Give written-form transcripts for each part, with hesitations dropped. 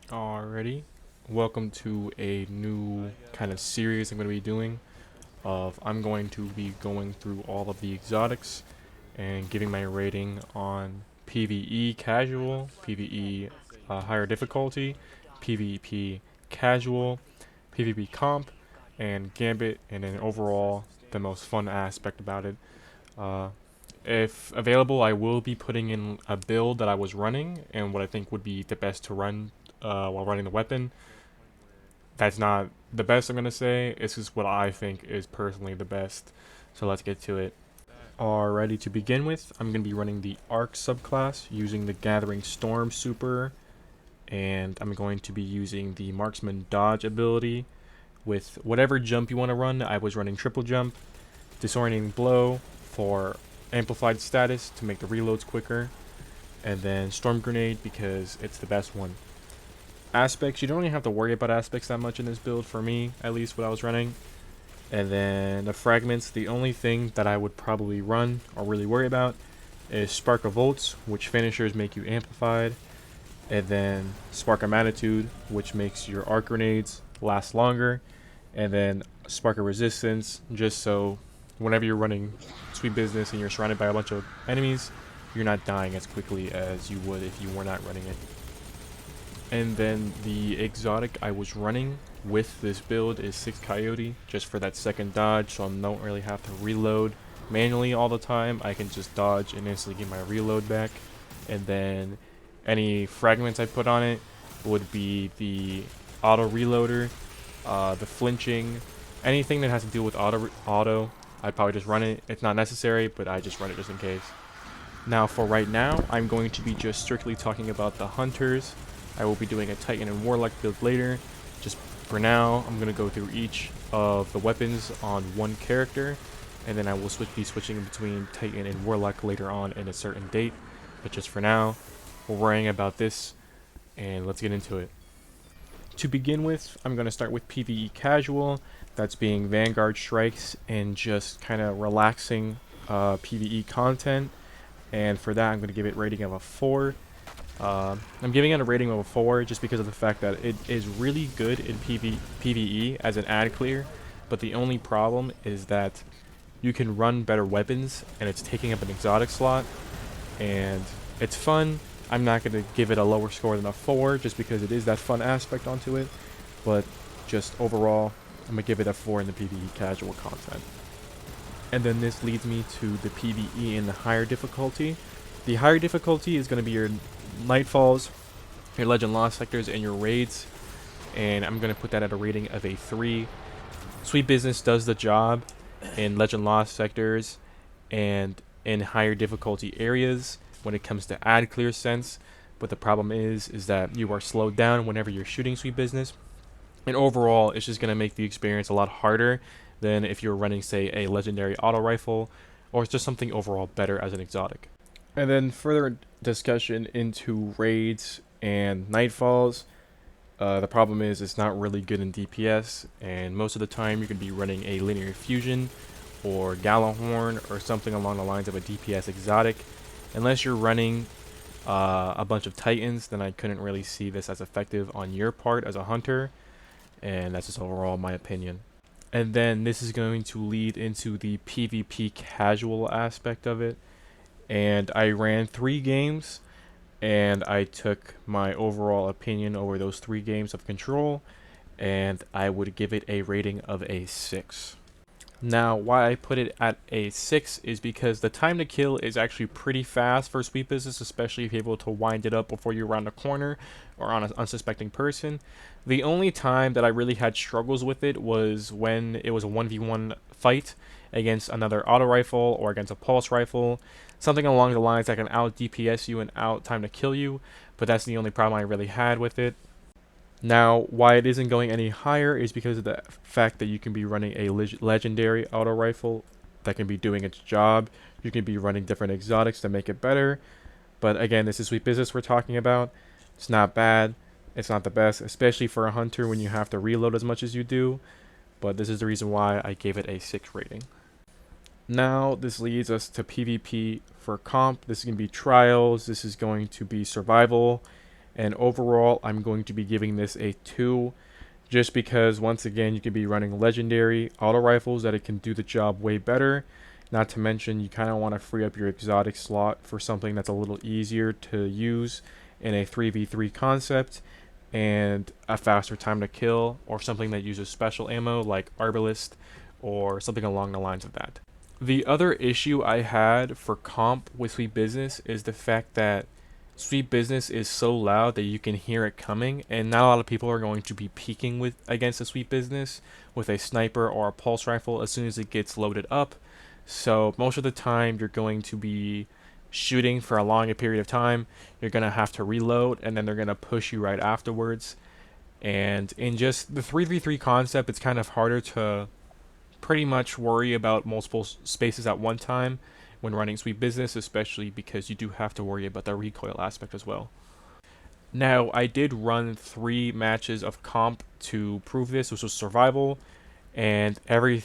Alrighty, welcome to a new kind of series I'm going to be doing. I'm going to be going through all of the exotics and giving my rating on PvE casual, PvE higher difficulty, PvP casual, PvP comp, and Gambit, and then overall the most fun aspect about it. Uh, if available, I will be putting in a build that I was running and what I think would be the best to run while running the weapon. That's not the best I'm gonna say. It's just what I think is personally the best. So let's get to it. Alrighty, to begin with, I'm gonna be running the Arc subclass using the Gathering Storm super, and I'm going to be using the Marksman Dodge ability with whatever jump you want to run. I was running triple jump, disorienting blow for amplified status to make the reloads quicker, and then storm grenade because it's the best one. Aspects, you don't really have to worry about aspects that much in this build, for me at least, what I was running. And then the fragments, the only thing that I would probably run or really worry about is Spark of Volts, which finishers make you amplified, and then Spark of Magnitude, which makes your arc grenades last longer, and then Spark of Resistance, just so whenever you're running Sweet Business and you're surrounded by a bunch of enemies, you're not dying as quickly as you would if you were not running it. And then the exotic I was running with this build is 6 Coyote, just for that second dodge, so I don't really have to reload manually all the time. I can just dodge and instantly get my reload back. And then any fragments I put on it would be the auto reloader, the flinching, anything that has to do with auto. I'd probably just run it. It's not necessary, but I just run it just in case. Now for right now, I'm going to be just strictly talking about the hunters. I will be doing a Titan and Warlock build later. Just for now, I'm going to go through each of the weapons on one character, and then I will be switching between Titan and Warlock later on in a certain date. But just for now, we're worrying about this, and let's get into it. To begin with, I'm going to start with PvE casual. That's being Vanguard strikes and just kind of relaxing PvE content. And for that, I'm going to give it a rating of a 4. I'm giving it a rating of a 4 just because of the fact that it is really good in PvE as an ad clear, but the only problem is that you can run better weapons and it's taking up an exotic slot, and it's fun. I'm not going to give it a lower score than a 4 just because it is that fun aspect onto it, but just overall, I'm going to give it a 4 in the PvE casual content. And then this leads me to the PvE in the higher difficulty. The higher difficulty is going to be your Nightfalls, your Legend Lost sectors, and your raids, and I'm going to put that at a rating of a 3. Sweet Business does the job in Legend Lost sectors and in higher difficulty areas when it comes to ad clear sense, but the problem is that you are slowed down whenever you're shooting Sweet Business, and overall it's just going to make the experience a lot harder than if you're running, say, a legendary auto rifle, or it's just something overall better as an exotic. And then further discussion into raids and nightfalls. The problem is it's not really good in DPS, and most of the time you could be running a linear fusion or Gallahorn or something along the lines of a DPS exotic. Unless you're running a bunch of Titans, then I couldn't really see this as effective on your part as a hunter, and that's just overall my opinion. And then this is going to lead into the PvP casual aspect of it. And I ran 3 games, and I took my overall opinion over those 3 games of control, and I would give it a rating of a 6. Now, why I put it at a 6 is because the time to kill is actually pretty fast for Sweet Business, especially if you're able to wind it up before you're around a corner or on an unsuspecting person. The only time that I really had struggles with it was when it was a 1v1 fight against another auto rifle or against a pulse rifle, something along the lines that can out DPS you and out time to kill you, but that's the only problem I really had with it. Now, why it isn't going any higher is because of the fact that you can be running a legendary auto rifle that can be doing its job. You can be running different exotics to make it better. But again, this is Sweet Business we're talking about. It's not bad. It's not the best, especially for a hunter when you have to reload as much as you do. But this is the reason why I gave it a 6 rating. Now, this leads us to PvP for comp. This is going to be trials. This is going to be survival. And overall, I'm going to be giving this a 2, just because, once again, you could be running legendary auto rifles that it can do the job way better. Not to mention, you kind of want to free up your exotic slot for something that's a little easier to use in a 3v3 concept and a faster time to kill, or something that uses special ammo like Arbalist or something along the lines of that. The other issue I had for comp with Sweet Business is the fact that Sweet Business is so loud that you can hear it coming, and not a lot of people are going to be peeking with against a Sweet Business with a sniper or a pulse rifle as soon as it gets loaded up. So most of the time you're going to be shooting for a long period of time. You're going to have to reload, and then they're going to push you right afterwards. And in just the 3v3 concept, it's kind of harder to pretty much worry about multiple spaces at one time when running Sweet Business, especially because you do have to worry about the recoil aspect as well. Now, I did run 3 matches of comp to prove this, which was survival, and every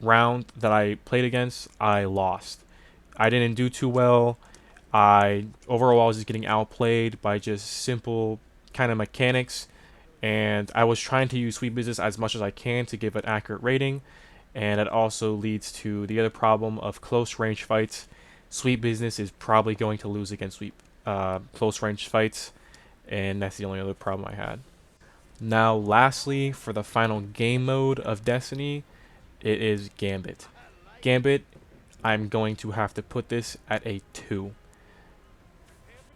round that I played against, I lost. I didn't do too well. Overall, I was just getting outplayed by just simple kind of mechanics, and I was trying to use Sweet Business as much as I can to give an accurate rating, and it also leads to the other problem of close range fights. Sweet Business is probably going to lose against close range fights, and that's the only other problem I had. Now, lastly, for the final game mode of Destiny, it is Gambit. Gambit, I'm going to have to put this at a 2.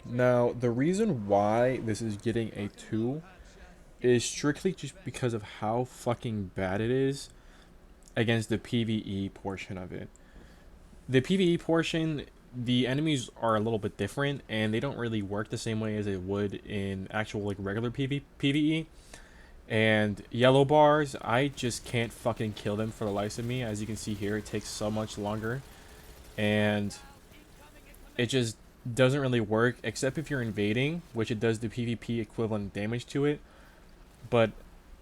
Now, the reason why this is getting a 2 is strictly just because of how fucking bad it is against the PvE portion of it. The PvE portion, the enemies are a little bit different, and they don't really work the same way as they would in actual like regular PvE. And yellow bars, I just can't fucking kill them for the life of me. As you can see here, it takes so much longer, and it just doesn't really work, except if you're invading, which it does the PvP equivalent damage to it. But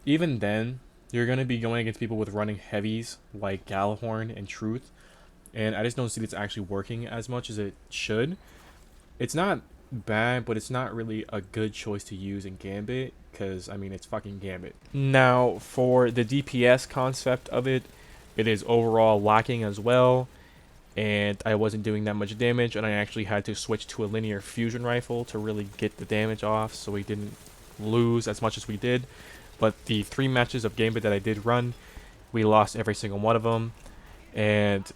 even then, you're going to be going against people with running heavies like Galahorn and Truth, and I just don't see this actually working as much as it should. It's not bad, but it's not really a good choice to use in Gambit, because, I mean, it's fucking Gambit. Now, for the DPS concept of it, it is overall lacking as well, and I wasn't doing that much damage, and I actually had to switch to a linear fusion rifle to really get the damage off, so we didn't lose as much as we did. But the 3 matches of Gambit that I did run, we lost every single one of them, and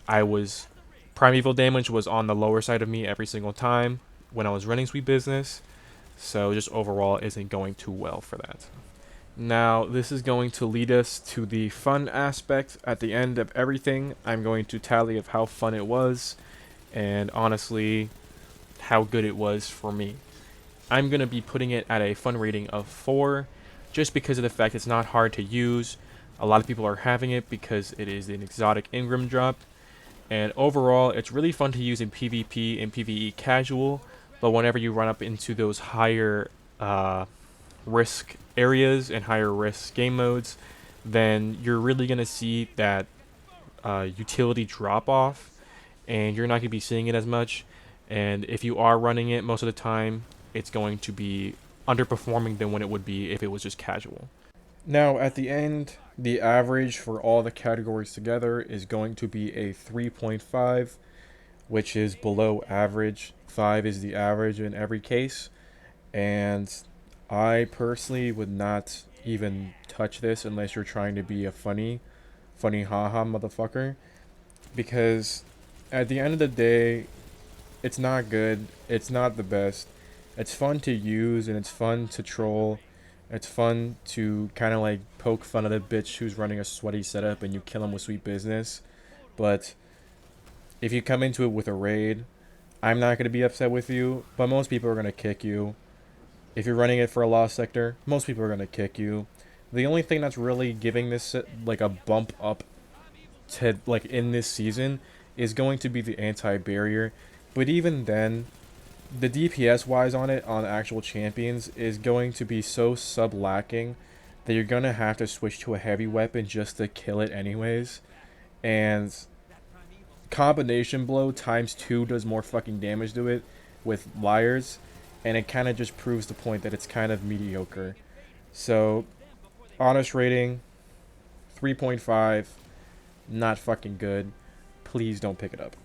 primeval damage was on the lower side of me every single time when I was running Sweet Business, so just overall isn't going too well for that. Now, this is going to lead us to the fun aspect. At the end of everything, I'm going to tally of how fun it was, and honestly, how good it was for me. I'm going to be putting it at a fun rating of 4, just because of the fact it's not hard to use. A lot of people are having it because it is an exotic Ingram drop, and overall, it's really fun to use in PvP and PvE casual, but whenever you run up into those higher risk areas and higher risk game modes, then you're really going to see that utility drop off, and you're not going to be seeing it as much. And if you are running it most of the time, it's going to be underperforming than when it would be if it was just casual. Now, at the end, the average for all the categories together is going to be a 3.5, which is below average. 5 is the average in every case, and I personally would not even touch this unless you're trying to be a funny haha motherfucker, because at the end of the day, it's not good, it's not the best. It's fun to use, and it's fun to troll. It's fun to kind of like poke fun at a bitch who's running a sweaty setup and you kill him with Sweet Business. But if you come into it with a raid, I'm not going to be upset with you, but most people are going to kick you. If you're running it for a lost sector, most people are going to kick you. The only thing that's really giving this like a bump up to like in this season is going to be the anti-barrier. But even then, the DPS wise on it on actual champions is going to be so sub-lacking that you're going to have to switch to a heavy weapon just to kill it anyways. And combination blow times 2 does more fucking damage to it with liars. and it kind of just proves the point that it's kind of mediocre. So, honest rating 3.5, not fucking good. Please don't pick it up.